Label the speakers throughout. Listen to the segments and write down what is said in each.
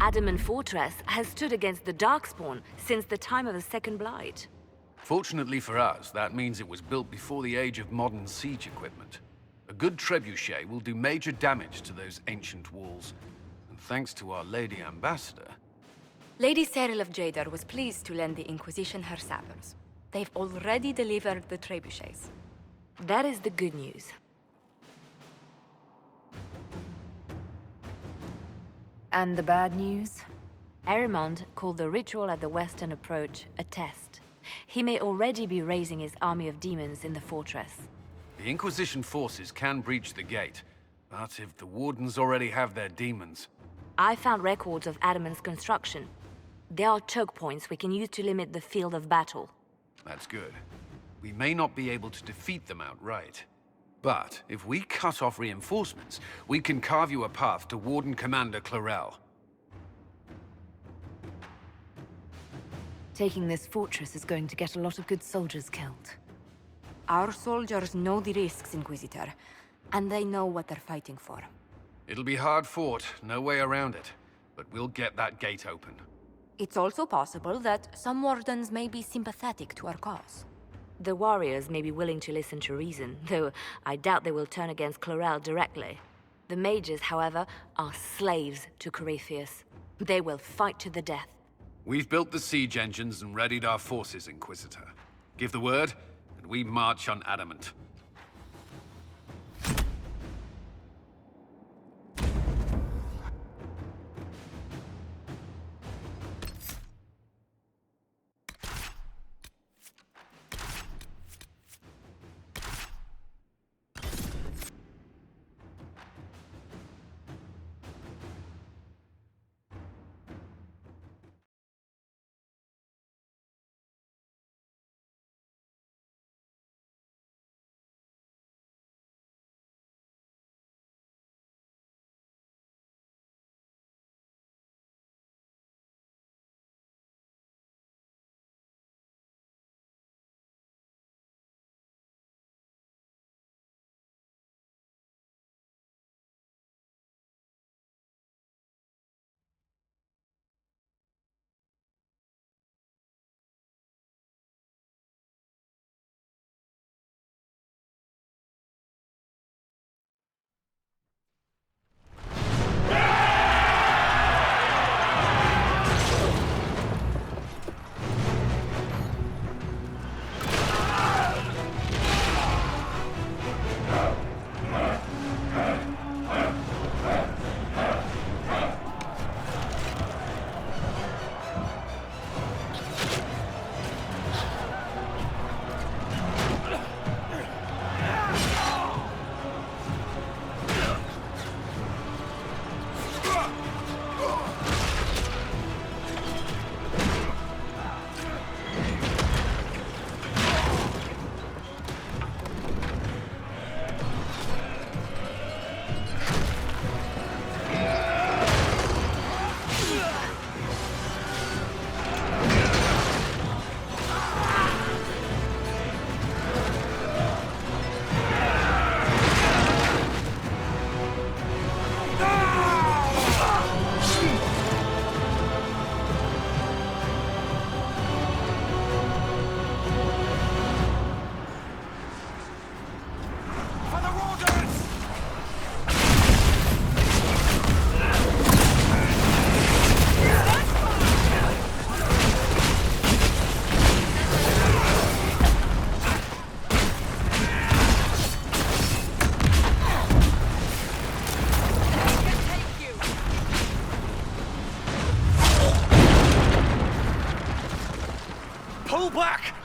Speaker 1: Adamant Fortress has stood against the Darkspawn since the time of the Second Blight.
Speaker 2: Fortunately for us, that means it was built before the age of modern siege equipment. A good trebuchet will do major damage to those ancient walls. And thanks to our Lady Ambassador...
Speaker 3: Lady Cyril of Jadar was pleased to lend the Inquisition her sabers. They've already delivered the trebuchets.
Speaker 1: That is the good news.
Speaker 4: And the bad news?
Speaker 1: Erimond called the ritual at the western approach a test. He may already be raising his army of demons in the fortress.
Speaker 2: The Inquisition forces can breach the gate, but if the Wardens already have their demons...
Speaker 1: I found records of Adamant's construction. There are choke points we can use to limit the field of battle.
Speaker 2: That's good. We may not be able to defeat them outright. But if we cut off reinforcements, we can carve you a path to Warden Commander Clarel.
Speaker 4: Taking this fortress is going to get a lot of good soldiers killed.
Speaker 3: Our soldiers know the risks, Inquisitor, and they know what they're fighting for.
Speaker 2: It'll be hard fought, no way around it. But we'll get that gate open.
Speaker 3: It's also possible that some Wardens may be sympathetic to our cause.
Speaker 1: The warriors may be willing to listen to reason, though I doubt they will turn against Clarel directly. The mages, however, are slaves to Corypheus. They will fight to the death.
Speaker 2: We've built the siege engines and readied our forces, Inquisitor. Give the word, and we march on Adamant.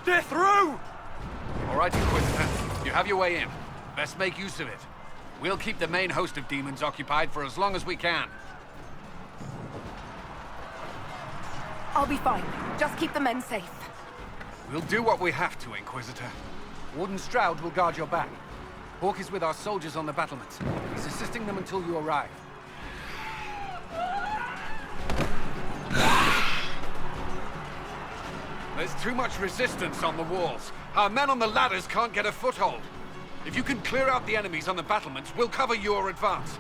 Speaker 5: They're through!
Speaker 2: All right, Inquisitor. You have your way in. Best make use of it. We'll keep the main host of demons occupied for as long as we can.
Speaker 4: I'll be fine. Just keep the men safe.
Speaker 2: We'll do what we have to, Inquisitor. Warden Stroud will guard your back. Hawk is with our soldiers on the battlements. He's assisting them until you arrive. There's too much resistance on the walls. Our men on the ladders can't get a foothold. If you can clear out the enemies on the battlements, we'll cover your advance.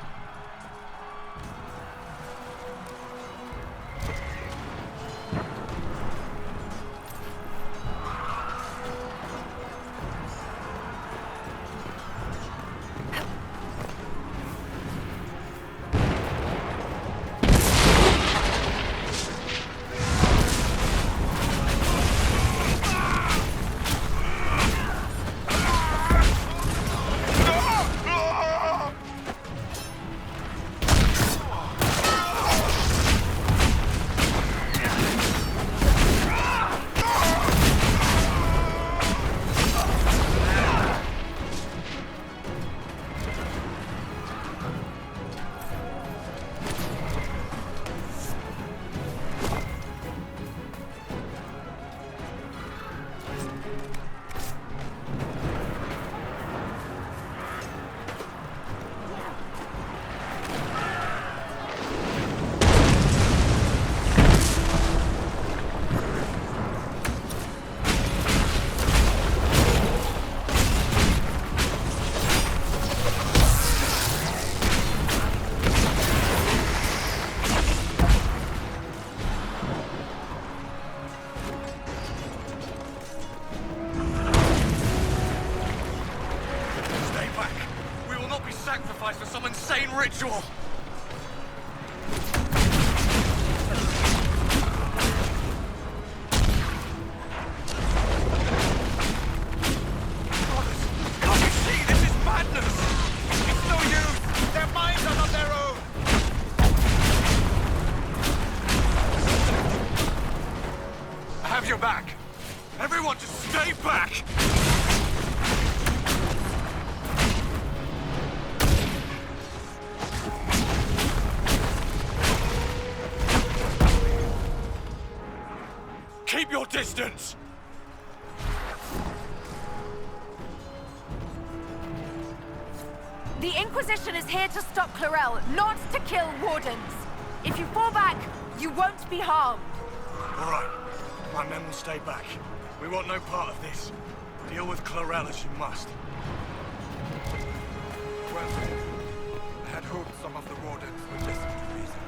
Speaker 5: be sacrificed for some insane ritual! Can't you see? This is madness! It's no use! Their minds are not their own! I have your back! Everyone just stay back! Keep your distance!
Speaker 4: The Inquisition is here to stop Clarel, not to kill Wardens. If you fall back, you won't be harmed.
Speaker 5: All right. My men will stay back. We want no part of this. Deal with Clarel as you must. Well, I had hoped some of the Wardens would listen to reason.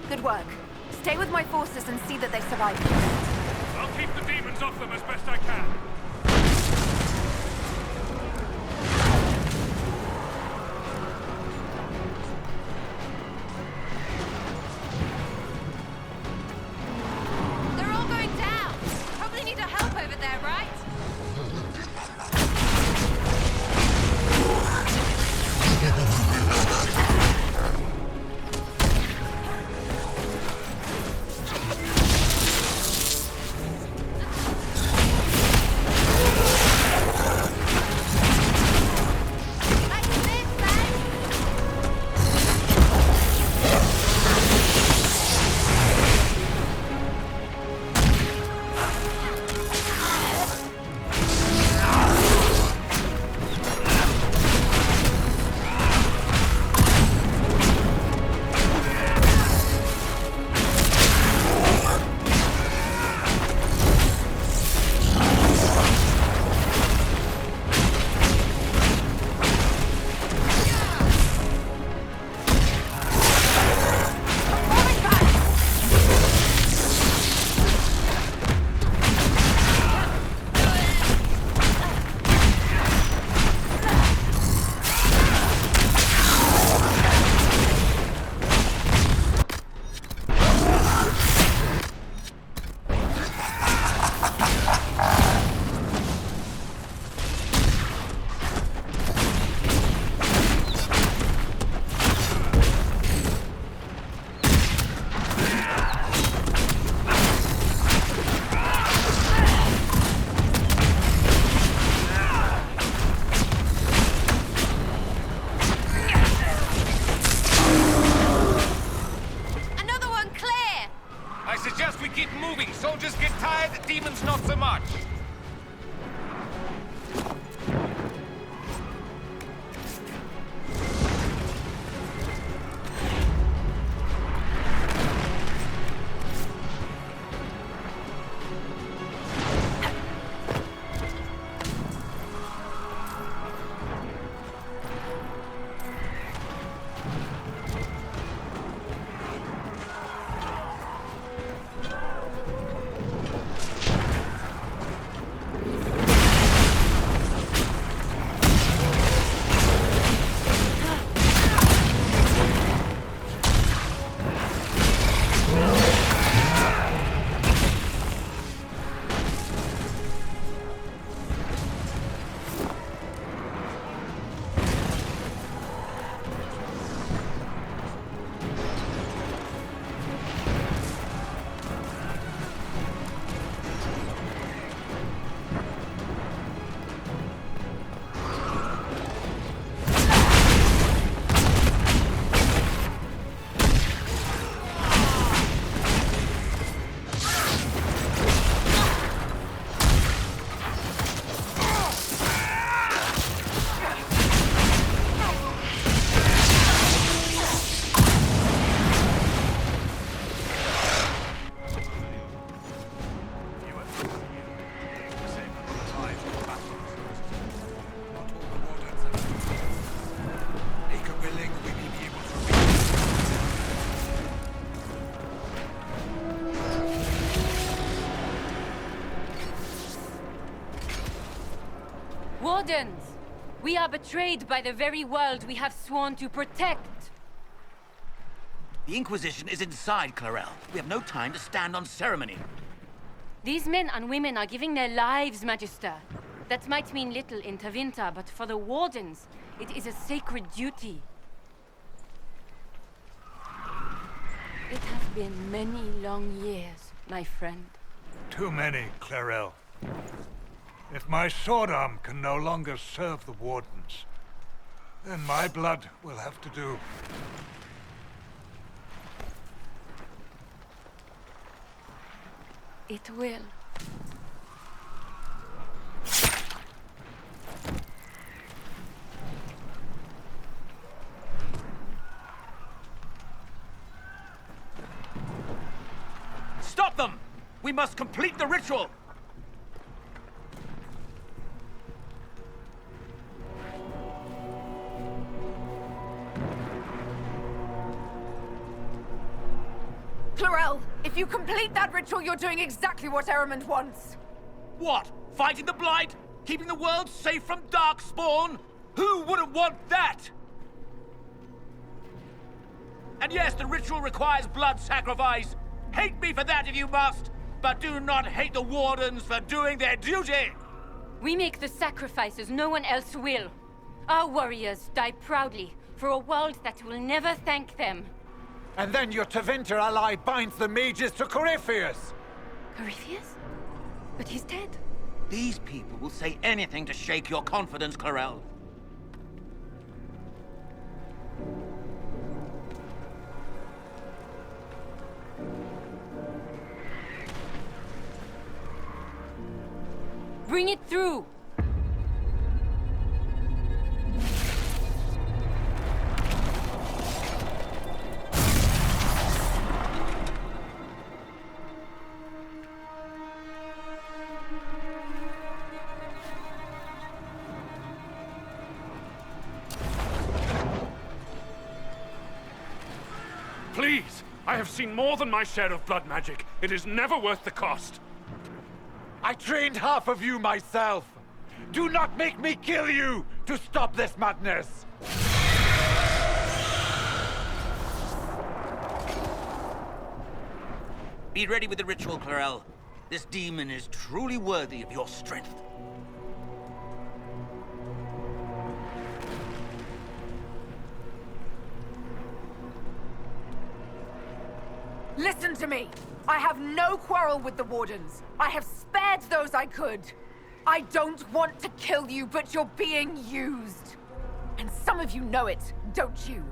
Speaker 4: Good work. Stay with my forces and see that they survive.
Speaker 5: I'll keep the demons off them as best I can.
Speaker 6: They're all going down. Probably need our help over there, right?
Speaker 3: Wardens! We are betrayed by the very world we have sworn to protect.
Speaker 7: The Inquisition is inside Clarel. We have no time to stand on ceremony.
Speaker 3: These men and women are giving their lives, Magister. That might mean little in Tevinter, but for the Wardens, it is a sacred duty. It has been many long years, my friend.
Speaker 5: Too many, Clarel. If my sword arm can no longer serve the Wardens, then my blood will have to do.
Speaker 3: It will.
Speaker 7: Stop them! We must complete the ritual!
Speaker 4: Clarel, if you complete that ritual, you're doing exactly what Ehrman wants.
Speaker 7: What? Fighting the Blight? Keeping the world safe from Darkspawn? Who wouldn't want that? And yes, the ritual requires blood sacrifice. Hate me for that if you must, but do not hate the Wardens for doing their duty!
Speaker 3: We make the sacrifices no one else will. Our warriors die proudly for a world that will never thank them.
Speaker 8: And then your Tevinter ally binds the mages to Corypheus!
Speaker 3: Corypheus? But he's dead.
Speaker 7: These people will say anything to shake your confidence, Clarel.
Speaker 3: Bring it through!
Speaker 9: Please! I have seen more than my share of blood magic. It is never worth the cost.
Speaker 8: I trained half of you myself! Do not make me kill you to stop this madness!
Speaker 7: Be ready with the ritual, Clarel. This demon is truly worthy of your strength.
Speaker 4: Listen to me. I have no quarrel with the Wardens. I have spared those I could. I don't want to kill you, but you're being used. And some of you know it, don't you?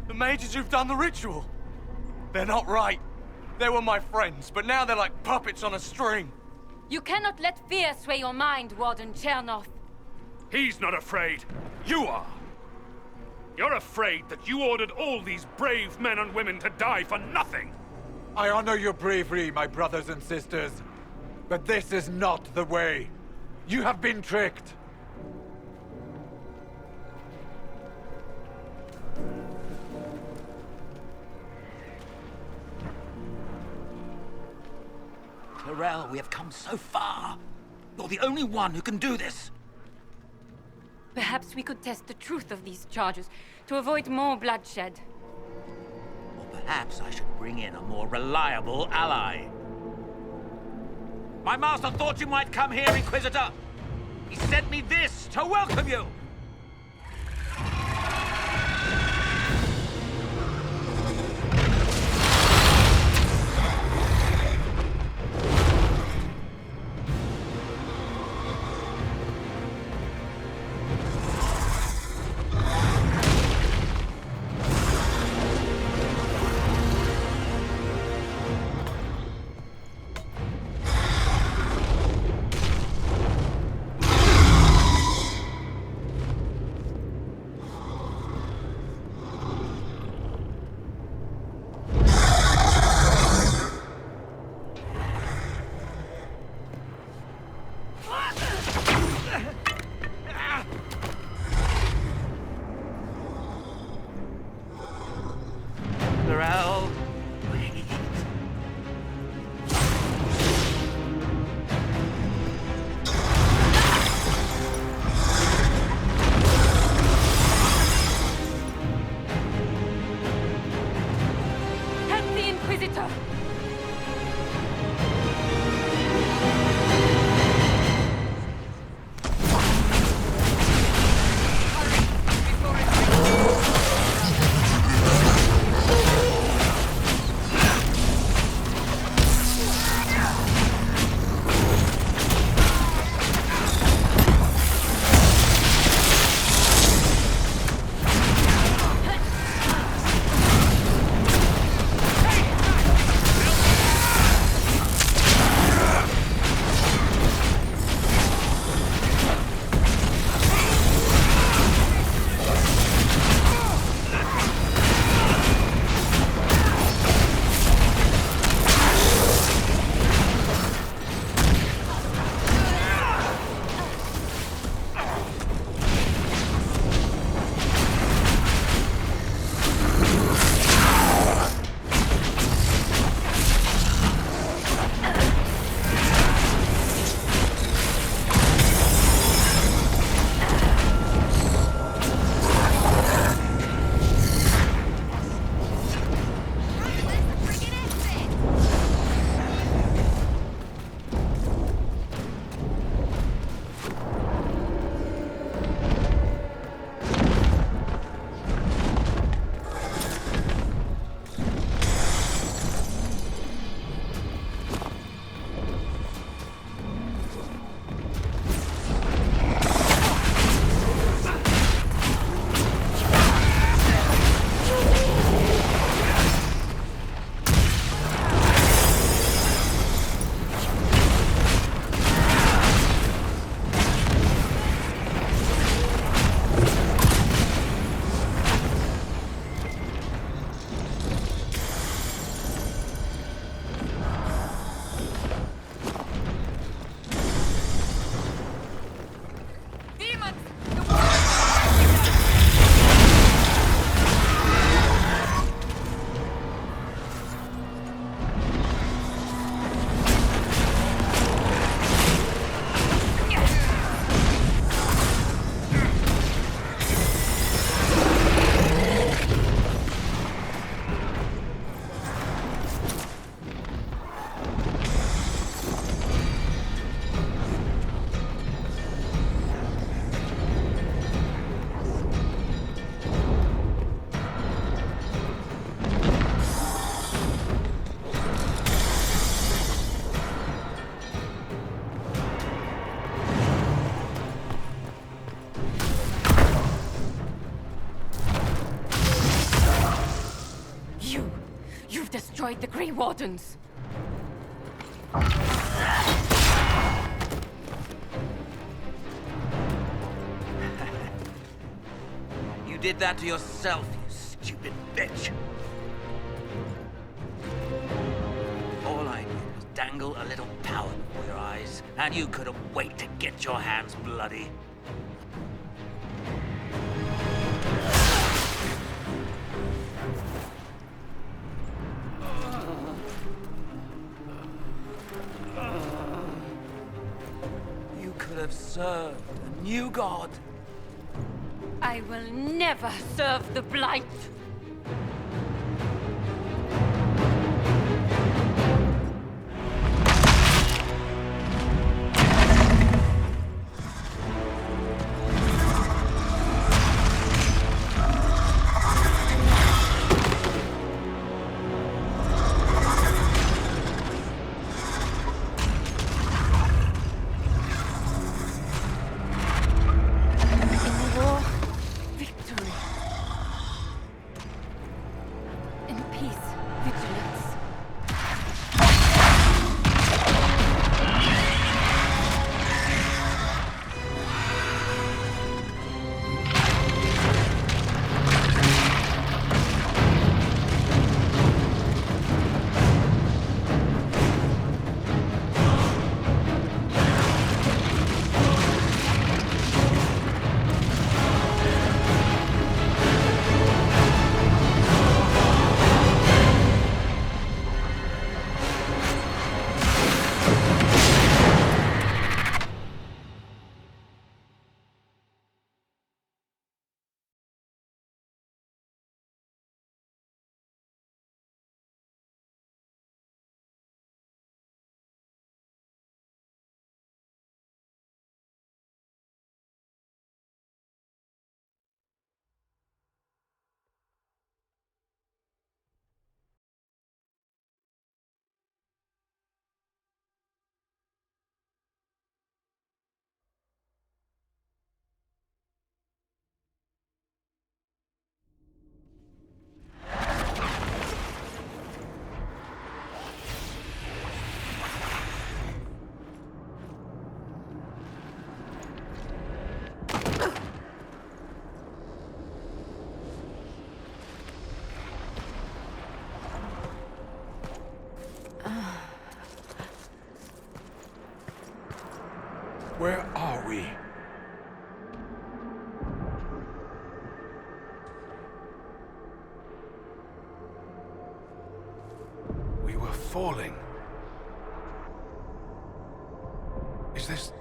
Speaker 5: The mages who've done the ritual. They're not right. They were my friends, but now they're like puppets on a string.
Speaker 3: You cannot let fear sway your mind, Warden Chernoff.
Speaker 9: He's not afraid. You are. You're afraid that you ordered all these brave men and women to die for nothing.
Speaker 8: I honor your bravery, my brothers and sisters. But this is not the way. You have been tricked.
Speaker 7: Clarel, we have come so far. You're the only one who can do this.
Speaker 3: Perhaps we could test the truth of these charges to avoid more bloodshed.
Speaker 7: Or perhaps I should bring in a more reliable ally. My master thought you might come here, Inquisitor. He sent me this to welcome you.
Speaker 3: destroyed the Grey Wardens.
Speaker 7: You did that to yourself, you stupid bitch. All I did was dangle a little power before your eyes, and you couldn't wait to get your hands bloody. You could have served a new god.
Speaker 3: I will never serve the Blight!
Speaker 8: Where are we?
Speaker 2: We were falling. Is this...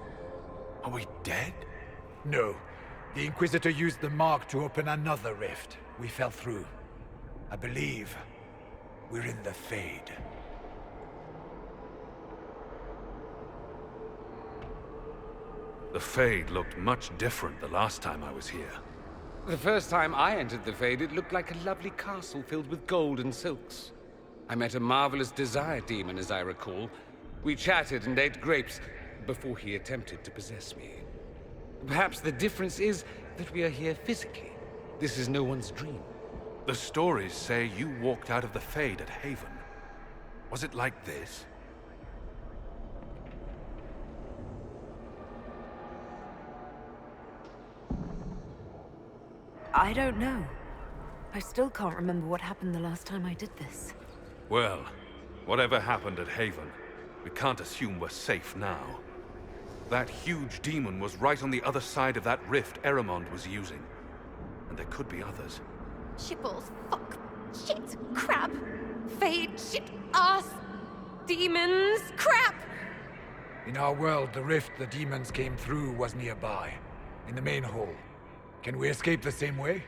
Speaker 2: Are we dead?
Speaker 8: No. The Inquisitor used the mark to open another rift. We fell through. I believe we're in the Fade.
Speaker 2: The Fade looked much different the last time I was here.
Speaker 10: The first time I entered the Fade, it looked like a lovely castle filled with gold and silks. I met a marvelous desire demon, as I recall. We chatted and ate grapes before he attempted to possess me. Perhaps the difference is that we are here physically. This is no one's dream.
Speaker 2: The stories say you walked out of the Fade at Haven. Was it like this?
Speaker 1: I don't know. I still can't remember what happened the last time I did this.
Speaker 2: Well, whatever happened at Haven, we can't assume we're safe now. That huge demon was right on the other side of that rift Eramond was using. And there could be others.
Speaker 6: Shitballs, fuck, shit, crap, fade, shit, ass, demons, crap!
Speaker 8: In our world, the rift the demons came through was nearby, in the main hall. Can we escape the same way?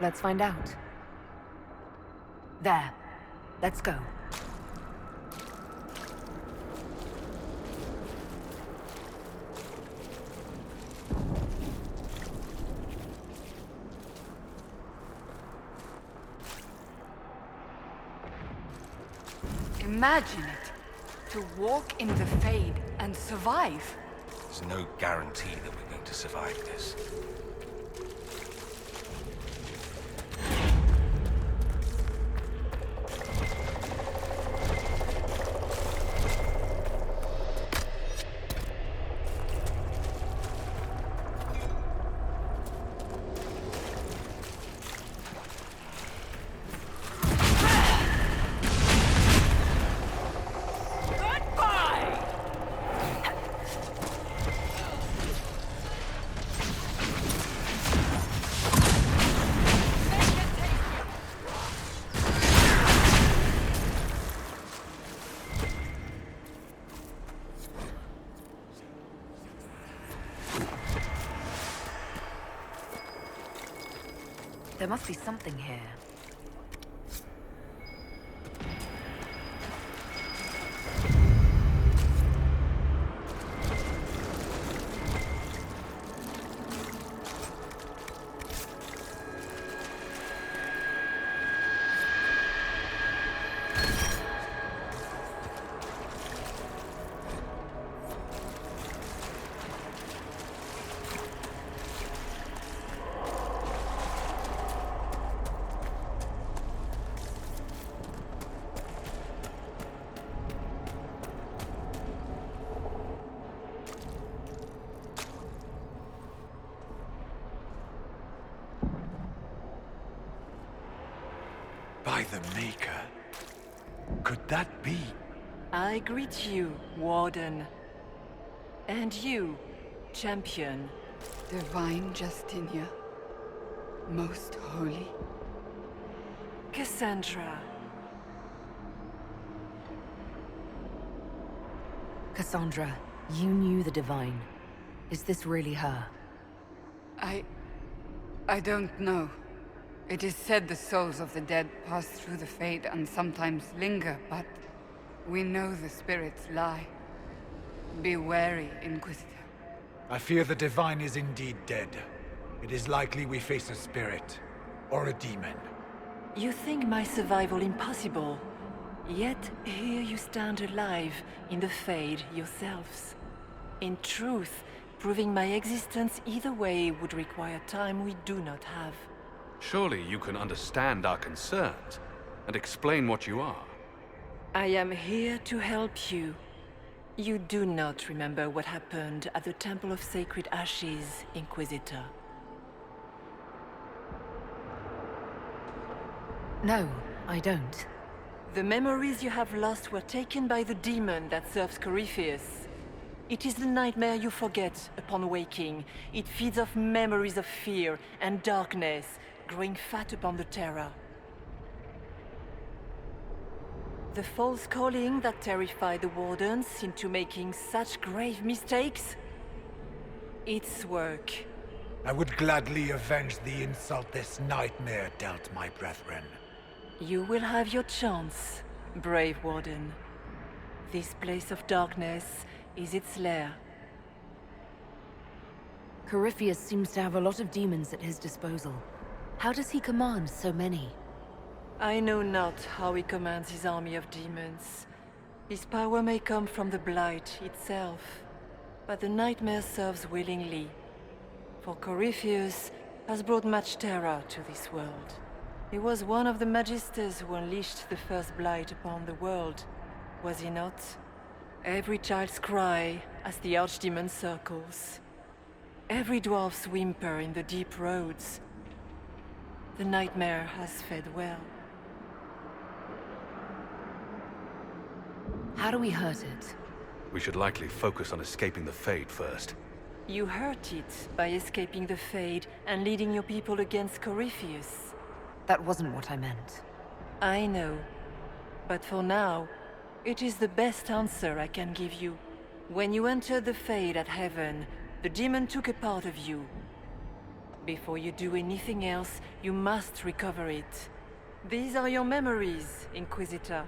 Speaker 1: Let's find out. There. Let's go.
Speaker 4: Imagine it. To walk in the Fade and survive.
Speaker 11: There's no guarantee that we're going to survive this.
Speaker 4: There must be something here.
Speaker 8: By the Maker. Could that be?
Speaker 12: I greet you, Warden. And you, Champion.
Speaker 13: Divine Justinia. Most holy.
Speaker 12: Cassandra.
Speaker 4: Cassandra, you knew the Divine. Is this really her?
Speaker 13: I don't know. It is said the souls of the dead pass through the Fade and sometimes linger, but we know the spirits lie. Be wary, Inquisitor.
Speaker 8: I fear the Divine is indeed dead. It is likely we face a spirit, or a demon.
Speaker 12: You think my survival impossible, yet here you stand alive in the Fade yourselves. In truth, proving my existence either way would require time we do not have.
Speaker 9: Surely you can understand our concerns and explain what you are.
Speaker 12: I am here to help you. You do not remember what happened at the Temple of Sacred Ashes, Inquisitor.
Speaker 4: No, I don't.
Speaker 12: The memories you have lost were taken by the demon that serves Corypheus. It is the nightmare you forget upon waking. It feeds off memories of fear and darkness, growing fat upon the terror. The false calling that terrified the Wardens into making such grave mistakes? Its work.
Speaker 8: I would gladly avenge the insult this nightmare dealt my brethren.
Speaker 12: You will have your chance, brave Warden. This place of darkness is its lair.
Speaker 4: Corypheus seems to have a lot of demons at his disposal. How does he command so many?
Speaker 12: I know not how he commands his army of demons. His power may come from the Blight itself, but the nightmare serves willingly. For Corypheus has brought much terror to this world. He was one of the Magisters who unleashed the first Blight upon the world, was he not? Every child's cry as the Archdemon circles. Every dwarf's whimper in the deep roads. The nightmare has fed well.
Speaker 4: How do we hurt it?
Speaker 9: We should likely focus on escaping the Fade first.
Speaker 12: You hurt it by escaping the Fade and leading your people against Corypheus.
Speaker 4: That wasn't what I meant.
Speaker 12: I know. But for now, it is the best answer I can give you. When you entered the Fade at Heaven, the demon took a part of you. Before you do anything else, you must recover it. These are your memories, Inquisitor.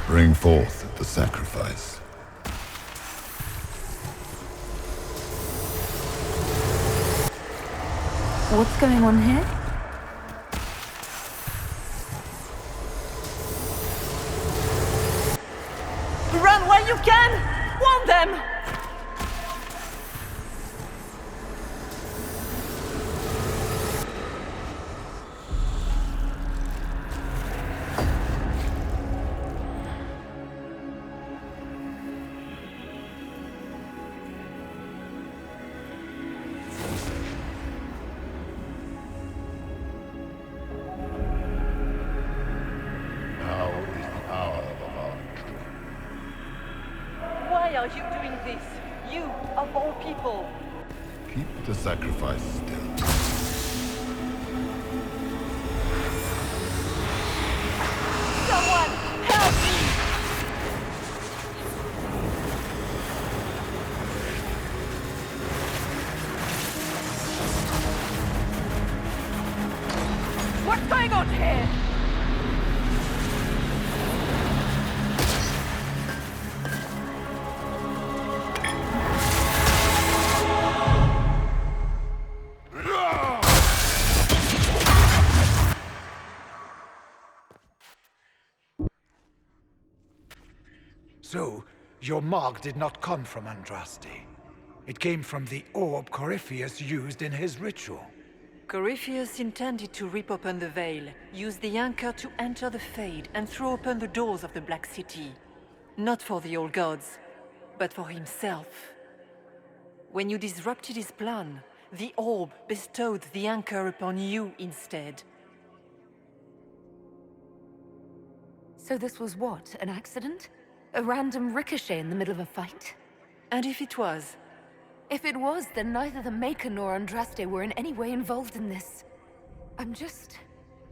Speaker 14: Bring forth the sacrifice.
Speaker 1: What's going on here?
Speaker 12: Run while you can! Warn them! Why are you doing this? You, of all people.
Speaker 14: Keep the sacrifice still.
Speaker 12: Someone, help me!
Speaker 4: What's going on here?
Speaker 8: So, your mark did not come from Andraste. It came from the orb Corypheus used in his ritual.
Speaker 12: Corypheus intended to rip open the veil, use the anchor to enter the Fade, and throw open the doors of the Black City. Not for the old gods, but for himself. When you disrupted his plan, the orb bestowed the anchor upon you instead.
Speaker 4: So this was what? An accident? A random ricochet in the middle of a fight?
Speaker 12: And if it was?
Speaker 4: If it was, then neither the Maker nor Andraste were in any way involved in this. I'm just...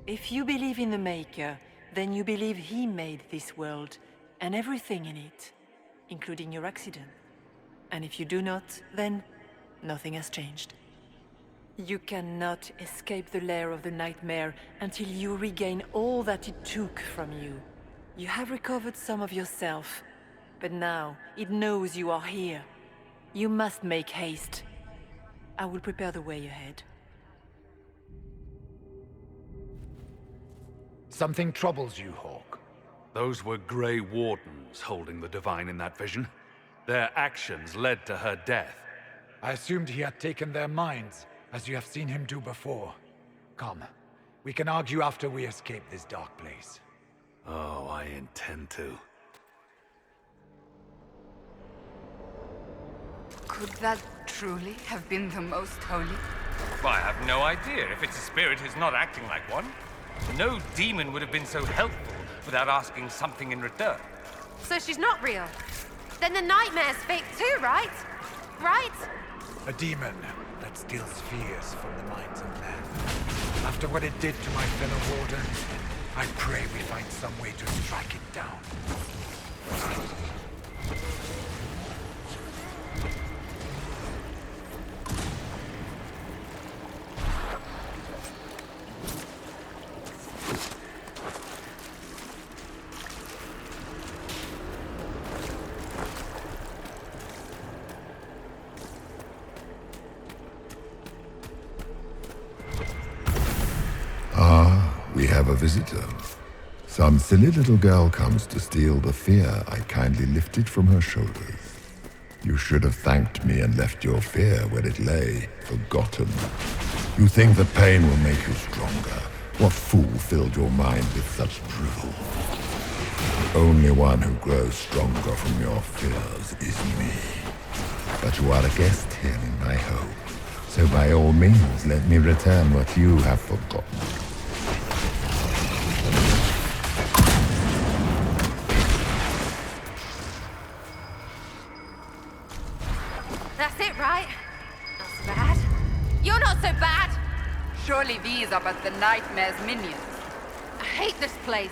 Speaker 12: If you believe in the Maker, then you believe he made this world, and everything in it, including your accident. And if you do not, then nothing has changed. You cannot escape the lair of the Nightmare until you regain all that it took from you. You have recovered some of yourself, but now it knows you are here. You must make haste. I will prepare the way ahead.
Speaker 8: Something troubles you, Hawk.
Speaker 9: Those were Grey Wardens holding the Divine in that vision. Their actions led to her death.
Speaker 8: I assumed he had taken their minds, as you have seen him do before. Come, we can argue after we escape this dark place.
Speaker 9: Oh, I intend to.
Speaker 13: Could that truly have been the most holy?
Speaker 10: Well, I have no idea. If it's a spirit, it's not acting like one. No demon would have been so helpful without asking something in return.
Speaker 6: So she's not real. Then the nightmare's fake too, right? Right?
Speaker 8: A demon that steals fears from the minds of men. After what it did to my fellow wardens, I pray we find some way to strike it down.
Speaker 14: We have a visitor. Some silly little girl comes to steal the fear I kindly lifted from her shoulders. You should have thanked me and left your fear where it lay, forgotten. You think the pain will make you stronger. What fool filled your mind with such drivel? The only one who grows stronger from your fears is me. But you are a guest here in my home, so by all means let me return what you have forgotten.
Speaker 6: That's it, right? Not so bad. You're not so bad!
Speaker 13: Surely these are but the Nightmare's minions.
Speaker 6: I hate this place.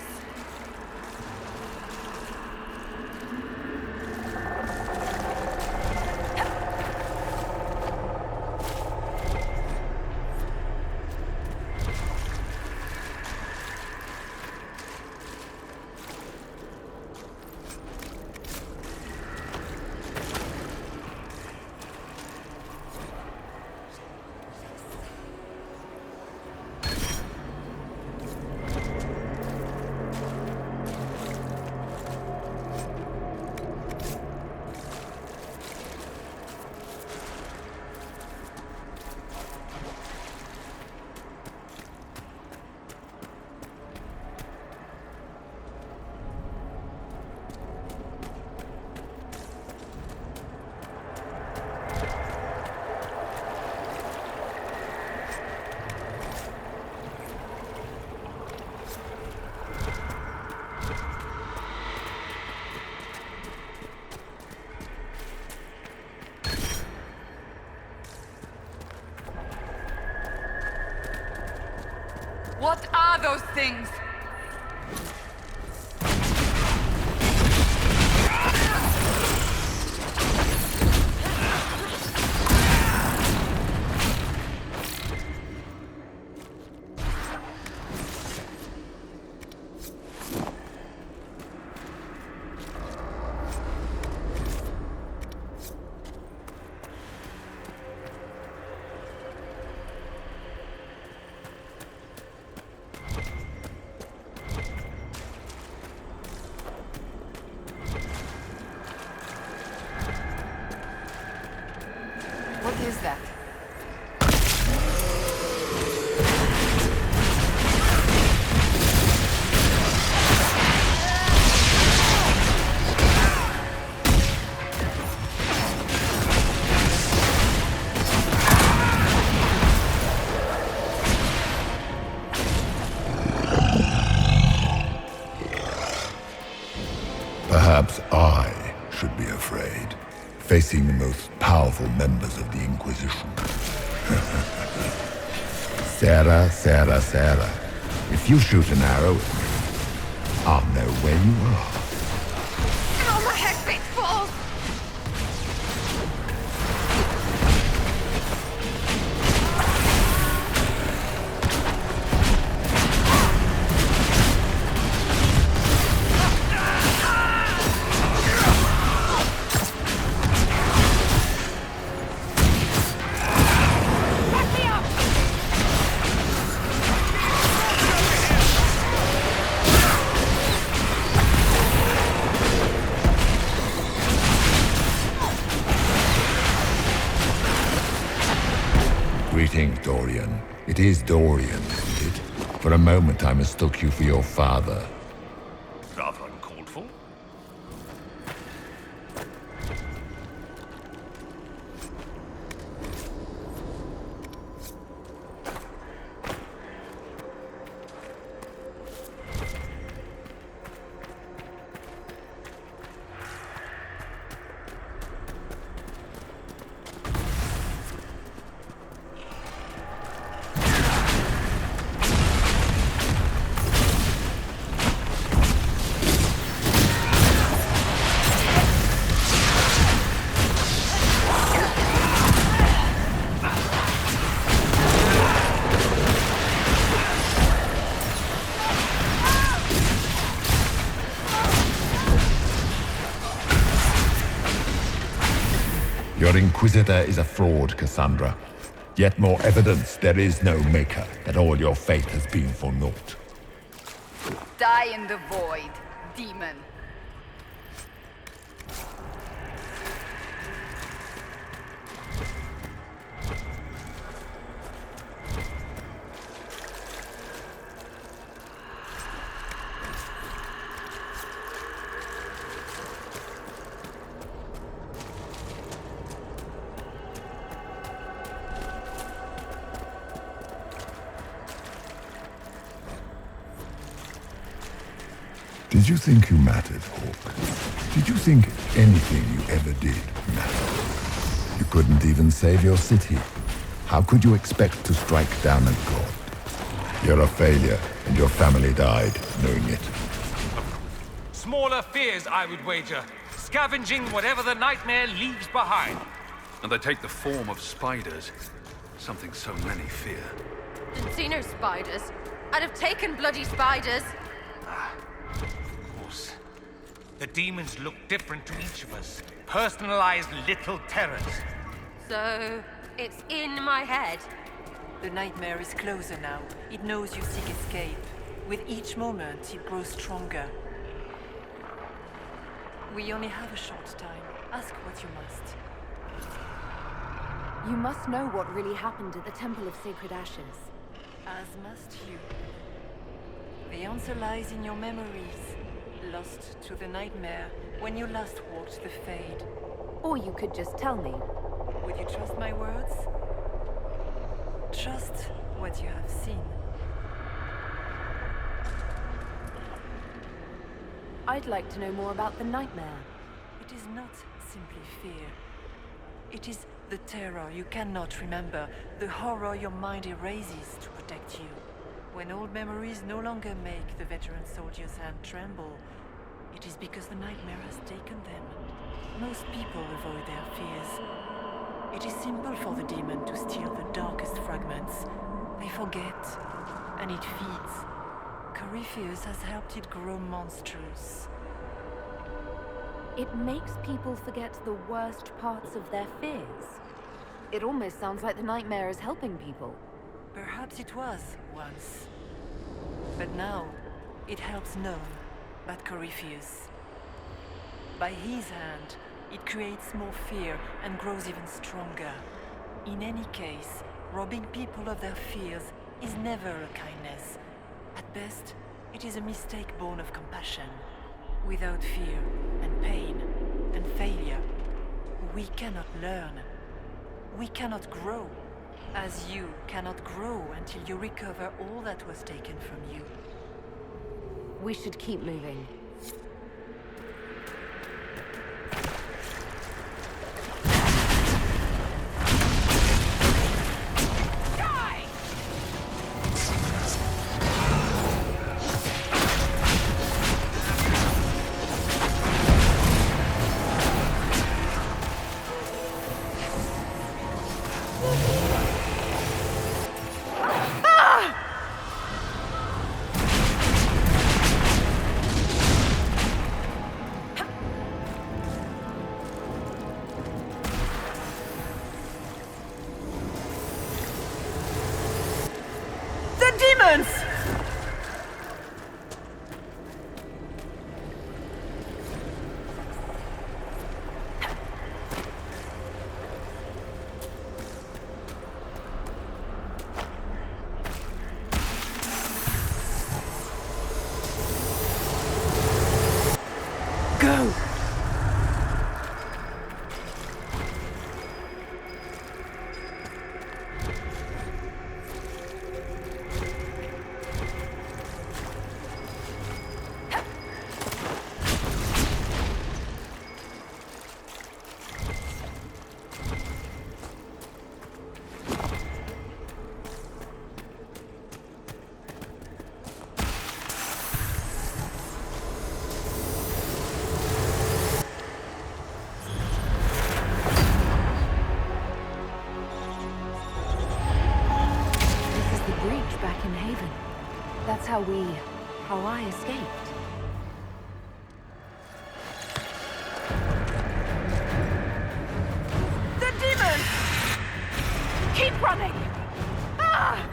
Speaker 13: those things! What is that?
Speaker 14: Perhaps I should be afraid, facing the most powerful members of the Inquisition. Sarah, Sarah, Sarah. If you shoot an arrow at me, I'll know where you are.
Speaker 6: Ow, my head bit falls!
Speaker 14: Greetings, Dorian. It is Dorian, isn't it? For a moment I mistook you for your father.
Speaker 9: Rather uncalled for.
Speaker 14: Your Inquisitor is a fraud, Cassandra. Yet more evidence there is no Maker, that all your faith has been for naught.
Speaker 13: Die in the void, demon.
Speaker 14: Did you think you mattered, Hawk? Did you think anything you ever did mattered? You couldn't even save your city. How could you expect to strike down a god? You're a failure, and your family died knowing it.
Speaker 10: Smaller fears, I would wager. Scavenging whatever the nightmare leaves behind.
Speaker 2: And they take the form of spiders. Something so many fear.
Speaker 6: Didn't see no spiders. I'd have taken bloody spiders.
Speaker 10: Of course. The demons look different to each of us. Personalized little terrors.
Speaker 6: So, it's in my head.
Speaker 12: The nightmare is closer now. It knows you seek escape. With each moment, it grows stronger. We only have a short time. Ask what you must.
Speaker 15: You must know what really happened at the Temple of Sacred Ashes.
Speaker 12: As must you. The answer lies in your memories. Lost to the nightmare when you last walked the Fade.
Speaker 15: Or you could just tell me.
Speaker 12: Would you trust my words? Trust what you have seen.
Speaker 15: I'd like to know more about the nightmare.
Speaker 12: It is not simply fear. It is the terror you cannot remember, the horror your mind erases to protect you. When old memories no longer make the veteran soldier's hand tremble, it is because the nightmare has taken them. Most people avoid their fears. It is simple for the demon to steal the darkest fragments. They forget, and it feeds. Corypheus has helped it grow monstrous.
Speaker 15: It makes people forget the worst parts of their fears. It almost sounds like the nightmare is helping people.
Speaker 12: Perhaps it was, once. But now, it helps none but Corypheus. By his hand, it creates more fear and grows even stronger. In any case, robbing people of their fears is never a kindness. At best, it is a mistake born of compassion. Without fear and pain and failure, we cannot learn. We cannot grow, as you cannot grow until you recover all that was taken from you.
Speaker 15: We should keep moving. That's how I escaped.
Speaker 4: The demon! Keep running! Ah!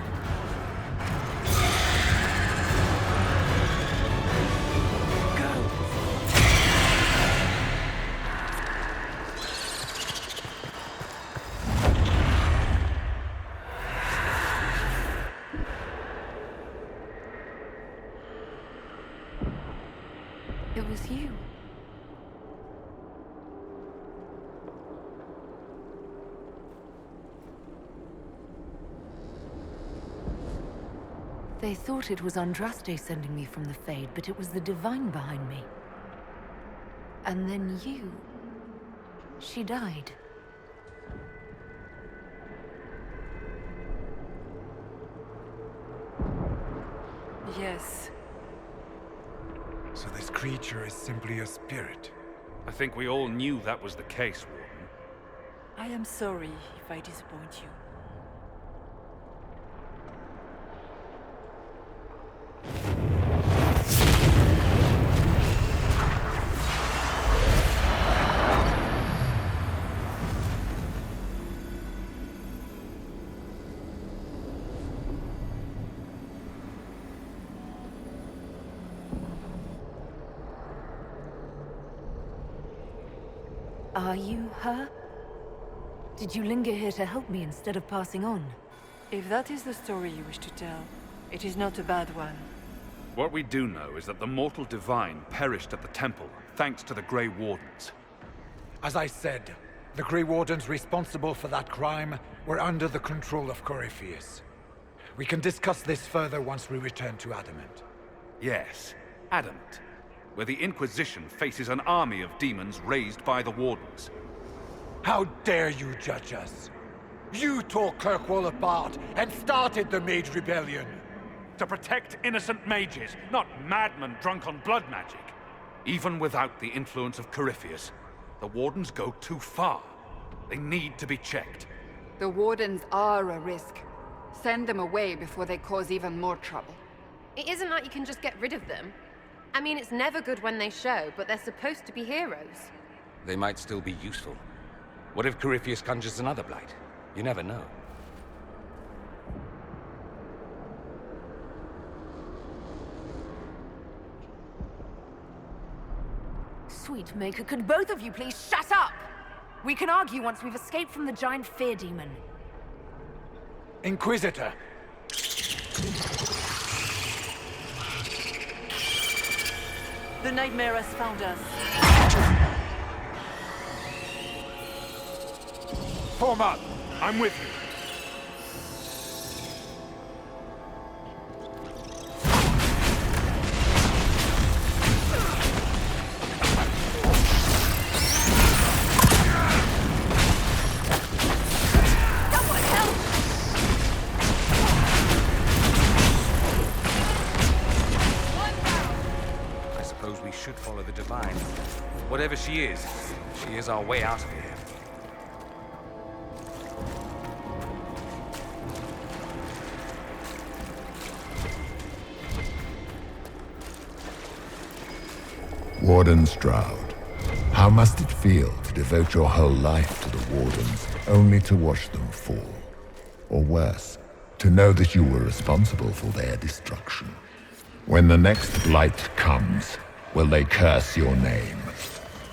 Speaker 15: It was you. They thought it was Andraste sending me from the Fade, but it was the Divine behind me. And then you... She died.
Speaker 12: Yes.
Speaker 8: So this creature is simply a spirit.
Speaker 9: I think we all knew that was the case, Warden.
Speaker 12: I am sorry if I disappoint you.
Speaker 15: Are you her? Did you linger here to help me instead of passing on?
Speaker 12: If that is the story you wish to tell, it is not a bad one.
Speaker 9: What we do know is that the mortal divine perished at the temple, thanks to the Grey Wardens.
Speaker 8: As I said, the Grey Wardens responsible for that crime were under the control of Corypheus. We can discuss this further once we return to Adamant.
Speaker 9: Yes, Adamant, where the Inquisition faces an army of demons raised by the Wardens.
Speaker 8: How dare you judge us? You tore Kirkwall apart and started the Mage Rebellion.
Speaker 9: to protect innocent mages, not madmen drunk on blood magic. Even without the influence of Corypheus, the Wardens go too far. They need to be checked.
Speaker 13: The Wardens are a risk. Send them away before they cause even more trouble.
Speaker 6: It isn't like you can just get rid of them. I mean, it's never good when they show, but they're supposed to be heroes.
Speaker 10: They might still be useful. What if Corypheus conjures another blight? You never know.
Speaker 4: Sweet Maker, could both of you please shut up? We can argue once we've escaped from the giant fear demon.
Speaker 8: Inquisitor!
Speaker 12: The nightmare has found us.
Speaker 9: Form up! I'm with you.
Speaker 10: Follow the Divine. Whatever she is our way out of here.
Speaker 14: Warden Stroud, how must it feel to devote your whole life to the Wardens, only to watch them fall? Or worse, to know that you were responsible for their destruction? When the next blight comes, will they curse your name?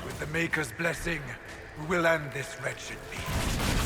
Speaker 8: With the Maker's blessing, we will end this wretched beast.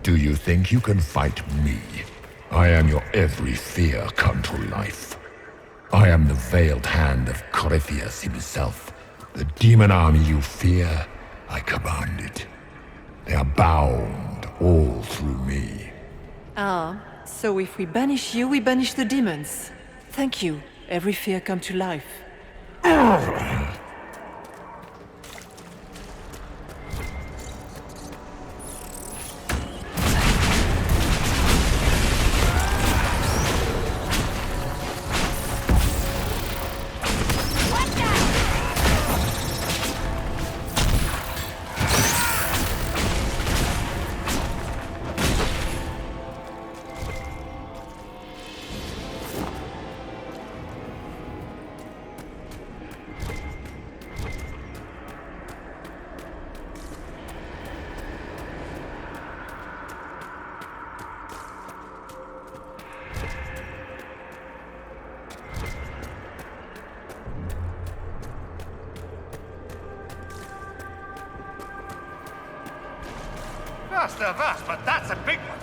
Speaker 14: Do you think you can fight me? I am your every fear come to life. I am the veiled hand of Corypheus himself. The demon army you fear, I command it. They are bound all through me.
Speaker 12: Ah, so if we banish you, we banish the demons. Thank you. Every fear come to life.
Speaker 16: First of us, but that's a big one.